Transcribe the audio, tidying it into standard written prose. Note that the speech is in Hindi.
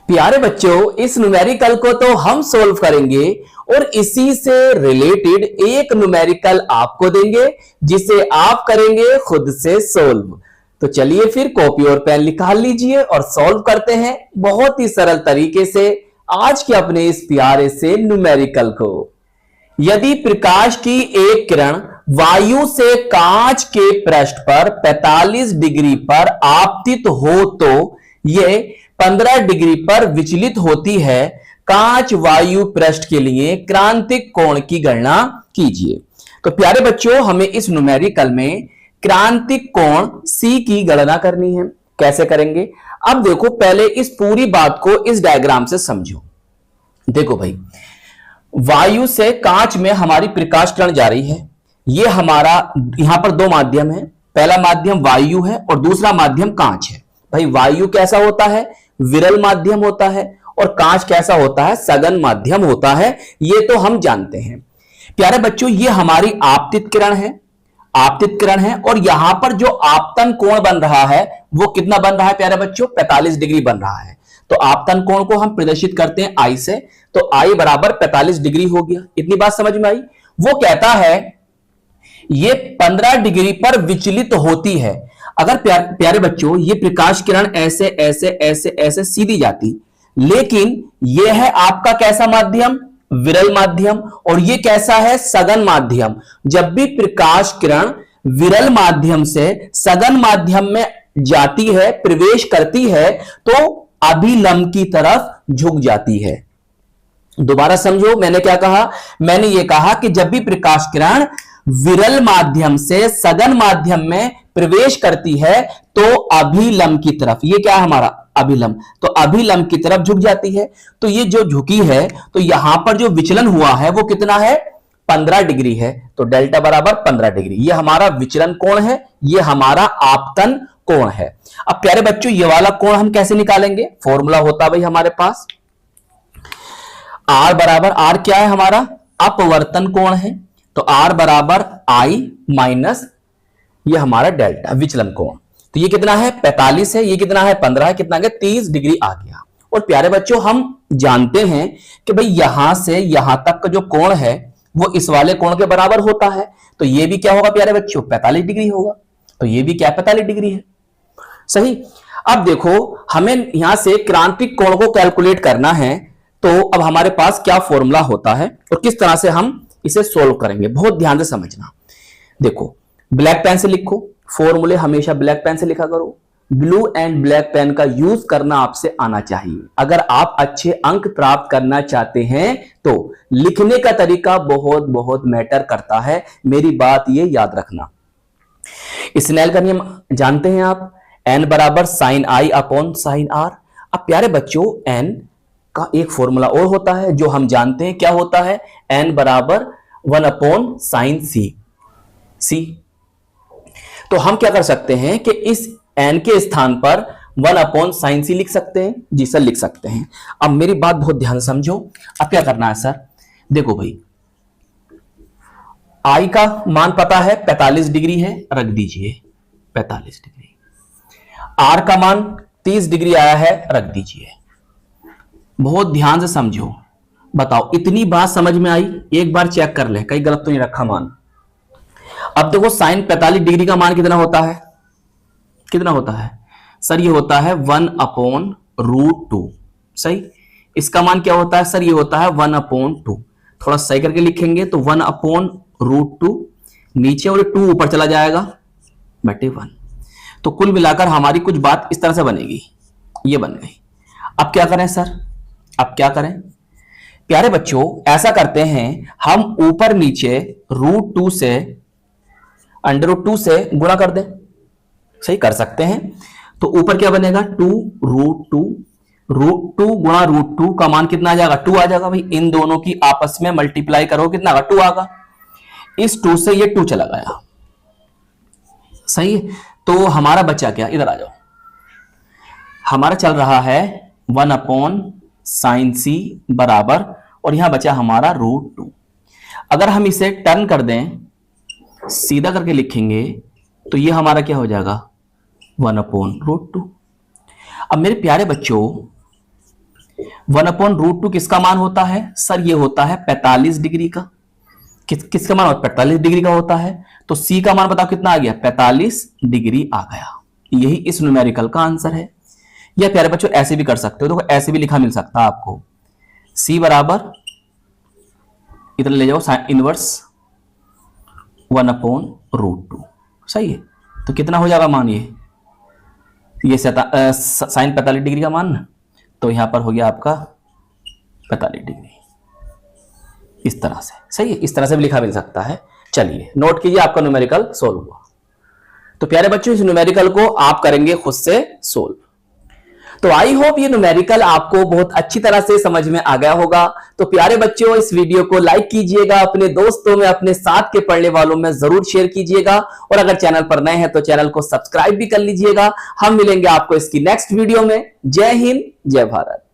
प्यारे बच्चों, इस न्यूमेरिकल को तो हम सोल्व करेंगे और इसी से रिलेटेड एक न्यूमेरिकल आपको देंगे जिसे आप करेंगे खुद से सोल्व। तो चलिए फिर कॉपी और पेन निकाल लीजिए और सॉल्व करते हैं बहुत ही सरल तरीके से आज के अपने इस प्यारे से न्यूमेरिकल को। यदि प्रकाश की एक किरण वायु से कांच के पृष्ठ पर 45 डिग्री पर आपतित हो तो यह 15 डिग्री पर विचलित होती है। कांच वायु पृष्ठ के लिए क्रांतिक कोण की गणना कीजिए। तो प्यारे बच्चों, हमें इस न्यूमेरिकल में क्रांतिक कोण C की गणना करनी है। कैसे करेंगे? अब देखो, पहले इस पूरी बात को इस डायग्राम से समझो। देखो भाई, वायु से कांच में हमारी प्रकाश किरण जा रही है। ये हमारा यहां पर दो माध्यम है, पहला माध्यम वायु है और दूसरा माध्यम कांच है। भाई वायु कैसा होता है? विरल माध्यम होता है और कांच कैसा होता है? सघन माध्यम होता है। ये तो हम जानते हैं। प्यारे बच्चों, ये हमारी आपतित किरण है, आपतित किरण है और यहां पर जो आपतन कोण बन रहा है वो कितना बन रहा है प्यारे बच्चों? 45 डिग्री बन रहा है। तो आपतन कोण को हम प्रदर्शित करते हैं I से, तो I बराबर 45 डिग्री हो गया। इतनी बात समझ में आई? वो कहता है ये 15 डिग्री पर विचलित होती है। अगर प्यारे बच्चों, ये प्रकाश किरण ऐसे ऐसे ऐसे ऐसे सीधी जाती, लेकिन यह है आपका कैसा माध्यम? विरल माध्यम। और ये कैसा है? सघन माध्यम। जब भी प्रकाश किरण विरल माध्यम से सघन माध्यम में जाती है, प्रवेश करती है, तो अभिलंब की तरफ झुक जाती है। दोबारा समझो, मैंने क्या कहा? मैंने ये कहा कि जब भी प्रकाश किरण विरल माध्यम से सघन माध्यम में प्रवेश करती है तो अभिलंब की तरफ, ये क्या है हमारा? अभिलंब, तो अभिलंब की तरफ झुक जाती है। तो ये जो झुकी है, तो यहां पर जो विचलन हुआ है वो कितना है? 15 डिग्री है। तो डेल्टा बराबर 15 डिग्री। ये हमारा विचलन कोण है, ये हमारा आपतन कोण है। अब प्यारे बच्चों, ये वाला कोण हम कैसे निकालेंगे? फॉर्मूला होता भाई हमारे पास R बराबर, R क्या है हमारा? अपवर्तन कोण है। तो R बराबर I माइनस ये हमारा डेल्टा विचलन कोण। तो ये कितना है? 45 है। ये कितना है? 15 है। कितना आ गया? 30 डिग्री आ गया। और प्यारे बच्चों, हम जानते हैं कि भाई यहां से यहां तक का जो कोण है वो इस वाले कोण के बराबर होता है। तो ये भी क्या होगा प्यारे बच्चों? 45 डिग्री होगा। तो ये भी क्या 45 डिग्री है। सही। अब देखो, हमें यहां से क्रांतिक कोण को कैलकुलेट करना है। तो अब हमारे पास क्या फॉर्मूला होता है और किस तरह से हम इसे सोल्व करेंगे, बहुत ध्यान से समझना। देखो, ब्लैक पेन से लिखो, फॉर्मूले हमेशा ब्लैक पेन से लिखा करो। ब्लू एंड ब्लैक पेन का यूज करना आपसे आना चाहिए। अगर आप अच्छे अंक प्राप्त करना चाहते हैं तो लिखने का तरीका बहुत बहुत मैटर करता है। मेरी बात ये याद रखना। स्नेल का नियम जानते हैं आप? n बराबर साइन I अपॉन साइन R। अब प्यारे बच्चों, n का एक फॉर्मूला और होता है जो हम जानते हैं। क्या होता है? n बराबर 1 अपॉन साइन C। तो हम क्या कर सकते हैं कि इस n के स्थान पर 1 अपॉन साइन C लिख सकते हैं। जी सर, लिख सकते हैं। अब मेरी बात बहुत ध्यान से समझो। अब क्या करना है सर? देखो भाई, I का मान पता है 45 डिग्री है, रख दीजिए 45 डिग्री। R का मान 30 डिग्री आया है, रख दीजिए। बहुत ध्यान से समझो। बताओ, इतनी बात समझ में आई? एक बार चेक कर ले, कहीं गलत तो नहीं रखा मान। अब देखो, साइन 45 डिग्री का मान कितना होता है? कितना होता है सर? ये होता है 1 अपॉन √2। सही। इसका मान क्या होता है सर? ये होता है 1 अपॉन 2। थोड़ा सही करके लिखेंगे तो 1 अपॉन √2 नीचे और 2 ऊपर चला जाएगा बटे 1। तो कुल मिलाकर हमारी कुछ बात इस तरह से बनेगी। ये बन गई। अब क्या करें सर? अब क्या करें? प्यारे बच्चों, ऐसा करते हैं, हम ऊपर नीचे √2 से √2 से गुणा कर दें। सही कर सकते हैं। तो ऊपर क्या बनेगा? 2√2। √2 गुणा √2 का मान कितना आ जाएगा? 2 आ जाएगा। भाई इन दोनों की आपस में मल्टीप्लाई करो, कितना आगा? 2 आगा। इस 2 से ये 2 चला गया। सही है। तो हमारा बचा क्या? इधर आ जाओ। हमारा चल रहा है 1 अपॉन साइन C बराबर, और यहां बचा हमारा √2। अगर हम इसे टर्न कर दें, सीधा करके लिखेंगे, तो ये हमारा क्या हो जाएगा? 1 अपॉन √2। अब मेरे प्यारे बच्चों, 1/√2 किसका मान होता है सर? ये होता है 45 डिग्री का। किसका मान 45 डिग्री का होता है। तो सी का मान बताओ कितना आ गया? 45 डिग्री आ गया। यही इस न्यूमेरिकल का आंसर है। या प्यारे बच्चों ऐसे भी कर सकते हो, देखो ऐसे भी लिखा मिल सकता है आपको, सी बराबर इधर ले जाओ साइन इनवर्स 1/√2। सही है। तो कितना हो जाएगा मान? ये साइन 45 डिग्री का मान ना, तो यहां पर हो गया आपका 45 डिग्री, इस तरह से। सही है, इस तरह से भी लिखा मिल सकता है। चलिए नोट कीजिए, आपका न्यूमेरिकल सोल्व हुआ। तो प्यारे बच्चों इस न्यूमेरिकल को आप करेंगे खुद से सोल्व। तो आई होप ये न्यूमेरिकल आपको बहुत अच्छी तरह से समझ में आ गया होगा। तो प्यारे बच्चों इस वीडियो को लाइक कीजिएगा, अपने दोस्तों में, अपने साथ के पढ़ने वालों में जरूर शेयर कीजिएगा, और अगर चैनल पर नए हैं तो चैनल को सब्सक्राइब भी कर लीजिएगा। हम मिलेंगे आपको इसकी नेक्स्ट वीडियो में। जय हिंद, जय भारत।